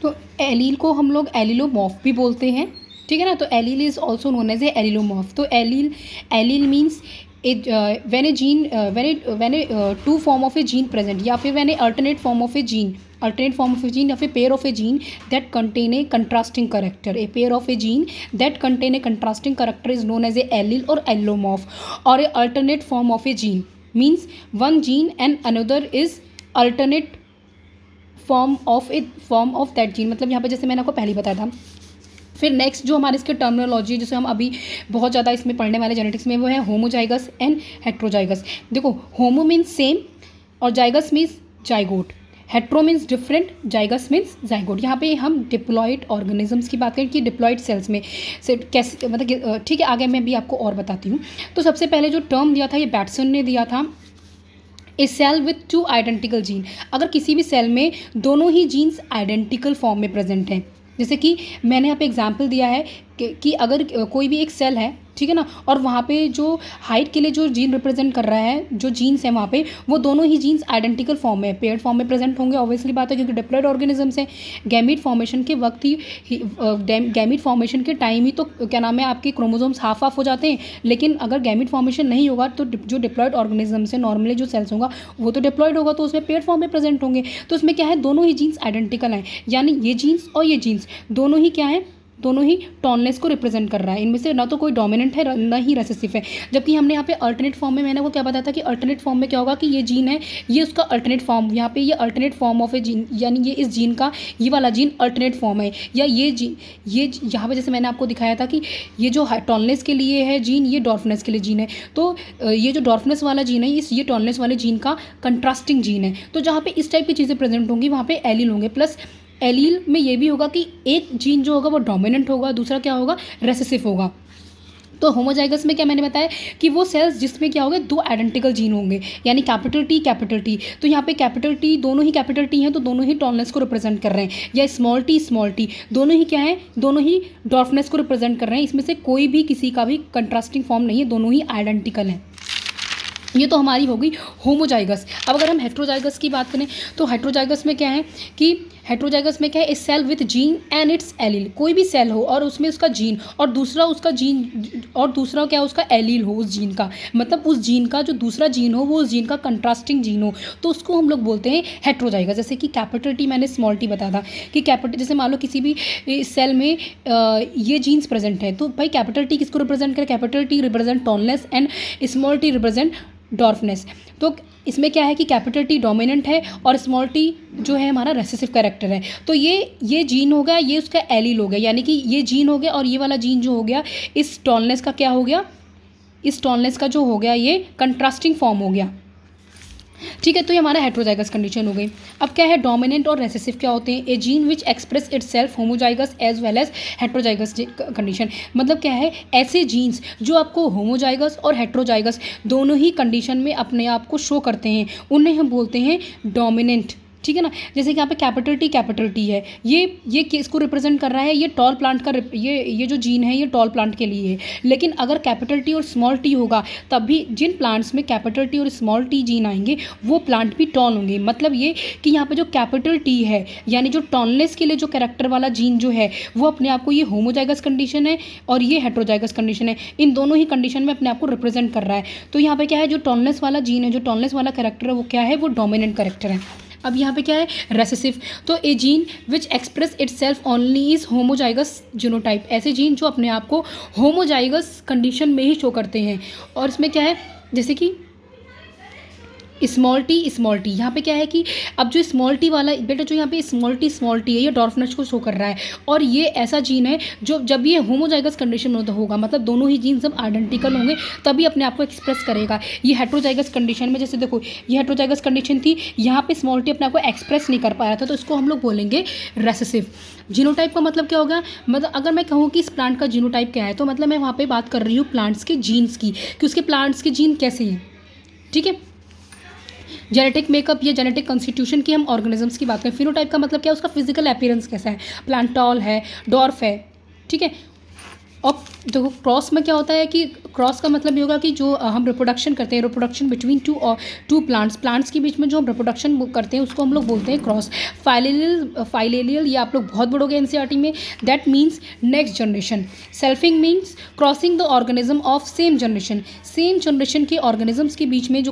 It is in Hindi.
तो एलील को हम लोग एलिलोमॉर्फ भी बोलते हैं, ठीक है ना। तो allele is also known as a allelomorph. तो allele means when a gene when a two form of a gene present, या फिर when a alternate form of a gene या फिर pair of a gene that contain a contrasting character, a pair of a gene that contain a contrasting character is known as a allele or allomorph, or a alternate form of a gene means one gene and another is alternate form of that gene। मतलब यहाँ पे जैसे मैंने आपको पहले बताया था। फिर नेक्स्ट जो हमारे इसके टर्मिनोलॉजी जिसे हम अभी बहुत ज़्यादा इसमें पढ़ने वाले जेनेटिक्स में, वो है होमोजाइगस एंड हेट्रोजाइगस। देखो, होमो मीन्स सेम और zygous means zygote, hetero means different, zygous means zygote. यहाँ पे हम डिप्लॉइड ऑर्गेनिजम्स की बात करें कि डिप्लॉइड सेल्स में से कैसे, मतलब ठीक है, आगे मैं भी आपको और बताती हूँ। तो सबसे पहले जो टर्म दिया था ये बैटसन ने दिया था, a cell with two identical gene. अगर किसी भी सेल में दोनों ही जीन्स आइडेंटिकल फॉर्म में प्रेजेंट हैं, जैसे कि मैंने यहाँ पे एग्जांपल दिया है कि अगर कोई भी एक सेल है, ठीक है ना, और वहाँ पे जो हाइट के लिए जो जीन रिप्रेजेंट कर रहा है, जो जीन्स हैं वहाँ पे, वो दोनों ही जीन्स आइडेंटिकल फॉर्म में, पेयर्ड फॉर्म में प्रेजेंट होंगे। ऑब्वियसली बात है, क्योंकि डिप्लॉइड ऑर्गेनिजम्स हैं। गैमीट फॉर्मेशन के वक्त ही गैमीट फॉर्मेशन के टाइम ही तो क्या नाम है, आपके क्रोमोसोम्स हाफ ऑफ हो जाते हैं। लेकिन अगर गैमीट फॉर्मेशन नहीं होगा तो जो डिप्लॉइड ऑर्गेनिजम्स है, नॉर्मली जो सेल्स होगा वो तो डिप्लॉइड होगा, तो उसमें पेयर्ड फॉर्म में प्रेजेंट होंगे। तो उसमें क्या है, दोनों ही जीन्स आइडेंटिकल हैं, यानी ये जीन्स और ये जीन्स दोनों ही क्या है, दोनों ही टॉलनेस को रिप्रेजेंट कर रहा है। इनमें से ना तो कोई डोमिनेंट है ना ही रेसेसिव है। जबकि हमने यहाँ पे अल्टरनेट फॉर्म में, मैंने वो क्या बताया था कि अल्टरनेट फॉर्म में क्या होगा कि ये जीन है, ये उसका अल्टरनेट फॉर्म, यहाँ पे ये alternate form of A gene, यानी ये इस जीन का ये वाला जीन अल्टरनेट फॉर्म है, या ये जीन, ये यहाँ पे जैसे मैंने आपको दिखाया था कि ये जो टॉलनेस के लिए है जीन, ये डॉर्फनेस के लिए जीन है। तो ये जो डॉर्फनेस वाला जीन है, ये टॉलनेस वाले जीन का कंट्रास्टिंग जीन है। तो जहाँ पे इस टाइप की चीज़ें प्रेजेंट होंगी वहाँ पे एलील होंगे। प्लस एलील में ये भी होगा कि एक जीन जो होगा वो डोमिनेंट होगा, दूसरा क्या होगा, रेसेसिव होगा। तो होमोजाइगस में क्या मैंने बताया कि वो सेल्स जिसमें क्या होगा, दो आइडेंटिकल जीन होंगे, यानी कैपिटल टी कैपिटल टी। तो यहाँ पे कैपिटल टी, दोनों ही कैपिटल टी हैं, तो दोनों ही टॉलनेस को रिप्रेजेंट कर रहे हैं, या स्मॉल टी दोनों ही क्या है, दोनों ही डॉर्फनेस को रिप्रेजेंट कर रहे हैं। इसमें से कोई भी किसी का भी कंट्रास्टिंग फॉर्म नहीं है, दोनों ही आइडेंटिकल हैं। ये तो हमारी हो गई होमोजाइगस। अब अगर हम हेट्रोजाइगस की बात करें तो हेट्रोजाइगस में क्या है कि हेट्रोजाइगस में क्या है, a cell with gene and its allele. कोई भी सेल हो और उसमें उसका जीन और दूसरा उसका जीन और दूसरा क्या, उसका एलील हो उस जीन का, मतलब उस जीन का जो दूसरा जीन हो वो उस जीन का कंट्रास्टिंग जीन हो, तो उसको हम लोग बोलते हैं हेट्रोजाइगस। जैसे कि कैपिटल टी, मैंने स्मॉल टी बताया था कि कैपिटल, जैसे मान लो किसी भी सेल में ये जीन्स प्रेजेंट है, तो भाई कैपिटल टी किसको रिप्रेजेंट करे, capital T represent tallness and small T represent dwarfness. तो इसमें क्या है कि कैपिटल टी डोमिनेंट है और स्मॉल टी जो है हमारा रेसेसिव कैरेक्टर है। तो ये जीन हो गया, ये उसका एलील हो गया, यानी कि ये जीन हो गया और ये वाला जीन जो हो गया इस टॉलनेस का क्या हो गया, इस टॉलनेस का जो हो गया ये कंट्रास्टिंग फॉर्म हो गया। ठीक है, तो ये हमारा हेट्रोजाइगस कंडीशन हो गई। अब क्या है, डोमिनेंट और रेसेसिव क्या होते हैं, a gene which express itself homozygous as well as heterozygous condition. मतलब क्या है, ऐसे जीन्स जो आपको होमोजाइगस और हेट्रोजाइगस दोनों ही कंडीशन में अपने आप को शो करते हैं, उन्हें हम बोलते हैं डोमिनेंट। ठीक है ना, जैसे कि यहाँ पे कैपिटल टी है, ये किसको रिप्रेजेंट कर रहा है, ये टॉल प्लांट का, ये जो जीन है ये टॉल प्लांट के लिए है। लेकिन अगर कैपिटल टी और स्मॉल टी होगा तब भी जिन प्लांट्स में कैपिटल टी और स्मॉल टी जीन आएंगे वो प्लांट भी टॉल होंगे। मतलब ये कि यहाँ पे जो कैपिटल टी है, यानी जो टॉलनेस के लिए जो कैरेक्टर वाला जीन जो है वो अपने आप को, ये होमोजाइगस कंडीशन है और ये हेट्रोजाइगस कंडीशन है, इन दोनों ही कंडीशन में अपने आप को रिप्रेजेंट कर रहा है। तो यहाँ पे क्या है, जो टॉलनेस वाला जीन है, जो टॉलनेस वाला कैरेक्टर है वो क्या है, वो डोमिनेंट कैरेक्टर है। अब यहाँ पे क्या है, रेसेसिव। तो a gene which express itself only is homozygous genotype. ऐसे जीन जो अपने आप को होमोजाइगस कंडीशन में ही शो करते हैं। और इसमें क्या है, जैसे कि स्मॉल टी यहाँ पे क्या है कि अब जो स्मॉल टी वाला बेटा, जो यहाँ पे स्मॉल टी है, ये डॉर्फनेस को शो कर रहा है। और ये ऐसा जीन है जो जब ये होमोजाइगस कंडीशन में होगा, मतलब दोनों ही जीन जब आइडेंटिकल होंगे तभी अपने आप को एक्सप्रेस करेगा। ये हेट्रोजाइगस कंडीशन में, जैसे देखो ये हेट्रोजाइगस कंडीशन थी, यहाँ पे स्मॉल टी अपने आप को एक्सप्रेस नहीं कर पा रहा था, तो इसको हम लोग बोलेंगे रेसेसिव। जीनोटाइप का मतलब क्या होगा, मतलब अगर मैं कहूँ कि इस प्लांट का जीनोटाइप क्या है, तो मतलब मैं वहाँ पर बात कर रही हूँ प्लांट्स के जीन्स की, कि उसके प्लांट्स के जीन कैसे हैं। ठीक है, जेनेटिक मेकअप या जेनेटिक कॉन्स्टिट्यूशन की हम ऑर्गेनिजम्स की बात करें। फिनोटाइप का मतलब क्या है, उसका फिजिकल अपीयरेंस कैसा है, प्लांट टॉल है, डॉर्फ है, ठीक है। और देखो क्रॉस में क्या होता है कि क्रॉस का मतलब ये होगा कि जो हम रिप्रोडक्शन करते हैं, रिप्रोडक्शन बिटवीन टू प्लांट्स के बीच में जो हम रिप्रोडक्शन करते हैं उसको हम लोग बोलते हैं क्रॉस। फाइलेलियल ये आप लोग बहुत पढ़ोगे एनसीईआरटी में, that means next generation. Selfing means crossing the organism of same generation के ऑर्गेनिजम्स के बीच में जो